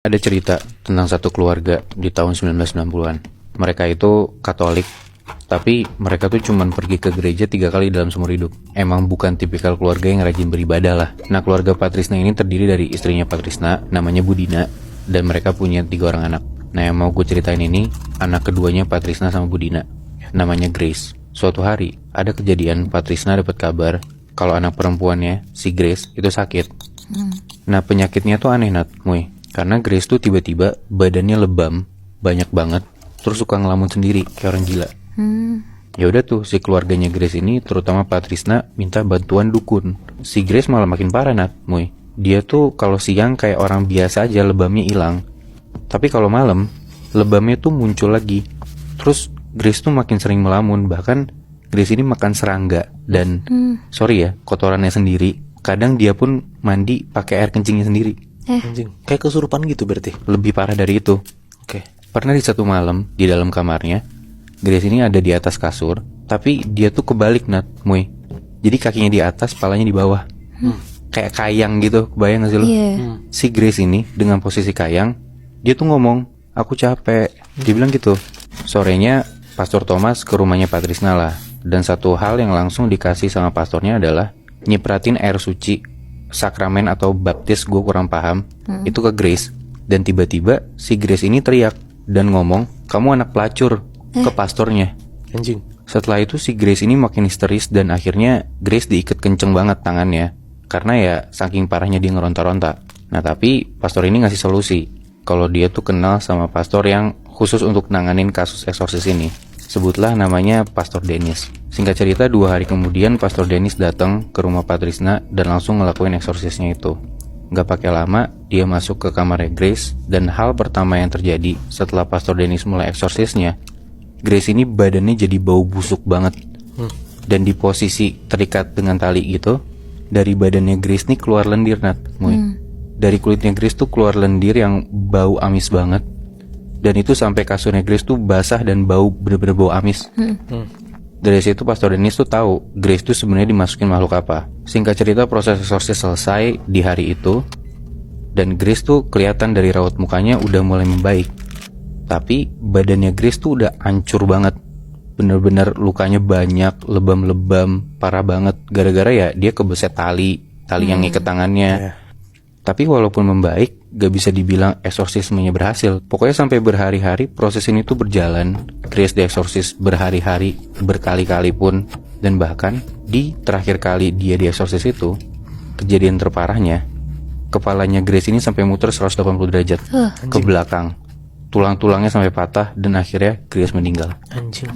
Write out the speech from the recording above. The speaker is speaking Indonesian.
Ada cerita tentang satu keluarga di tahun 1990-an. Mereka itu Katolik, tapi mereka tuh cuman pergi ke gereja 3 kali dalam seumur hidup. Emang bukan tipikal keluarga yang rajin beribadah lah. Nah, keluarga Patrisna ini terdiri dari istrinya Patrisna, namanya Budina, dan mereka punya 3 orang anak. Nah, yang mau gue ceritain ini, anak keduanya Patrisna sama Budina, namanya Grace. Suatu hari, ada kejadian Patrisna dapat kabar kalau anak perempuannya, si Grace, itu sakit. Nah, penyakitnya tuh aneh, karena Grace tuh tiba-tiba badannya lebam, banyak banget, terus suka ngelamun sendiri kayak orang gila. Ya udah tuh, si keluarganya Grace ini, terutama Patrisna, minta bantuan dukun. Si Grace malah makin parah, Dia tuh kalau siang kayak orang biasa aja, lebamnya hilang. Tapi kalau malam, lebamnya tuh muncul lagi. Terus Grace tuh makin sering melamun, bahkan Grace ini makan serangga dan kotorannya sendiri. Kadang dia pun mandi pakai air kencingnya sendiri. Anjing, kayak kesurupan gitu berarti. Lebih parah dari itu. Oke. Pernah di satu malam di dalam kamarnya, Grace ini ada di atas kasur, tapi dia tuh kebalik, Jadi kakinya di atas, palanya di bawah. Kayak kayang gitu, kebayang gak sih lo? Si Grace ini dengan posisi kayang, dia tuh ngomong, "Aku capek." Dia bilang gitu. Sorenya, Pastor Thomas ke rumahnya Patrisna lah. Dan satu hal yang langsung dikasih sama pastornya adalah nyipratin air suci, sakramen atau baptis, gue kurang paham, itu ke Grace. Dan tiba-tiba si Grace ini teriak dan ngomong, "Kamu anak pelacur," ke pastornya. Anjing. Setelah itu si Grace ini makin histeris dan akhirnya Grace diikat kenceng banget tangannya, karena ya saking parahnya dia ngeronta-ronta. Nah, tapi pastor ini ngasih solusi kalau dia tuh kenal sama pastor yang khusus untuk nanganin kasus eksorsis ini. Sebutlah namanya Pastor Dennis. Singkat cerita, 2 hari kemudian Pastor Dennis datang ke rumah Patrisna dan langsung ngelakuin eksorsisnya itu. Gak pakai lama, dia masuk ke kamarnya Grace, dan hal pertama yang terjadi setelah Pastor Dennis mulai eksorsisnya, Grace ini badannya jadi bau busuk banget. Dan di posisi terikat dengan tali gitu, dari badannya Grace nih keluar lendir, Dari kulitnya Grace tuh keluar lendir yang bau amis banget. Dan itu sampai kasurnya Grace tuh basah dan bau, bener-bener bau amis. Dari situ Pastor Dennis tuh tahu Grace tuh sebenarnya dimasukin makhluk apa. Singkat cerita, proses eksorsis selesai di hari itu, dan Grace tuh kelihatan dari raut mukanya udah mulai membaik. Tapi badannya Grace tuh udah hancur banget. Bener-bener lukanya banyak, lebam-lebam, parah banget. Gara-gara ya dia kebeset tali yang ngiket tangannya. Tapi walaupun membaik, gak bisa dibilang eksorsismenya berhasil. Pokoknya sampai berhari-hari proses ini tuh berjalan. Grace dieksorsis berhari-hari, berkali-kali pun. Dan bahkan di terakhir kali dia dieksorsis itu, kejadian terparahnya, kepalanya Grace ini sampai muter 180 derajat ke belakang. Tulang-tulangnya sampai patah dan akhirnya Grace meninggal. Anjing.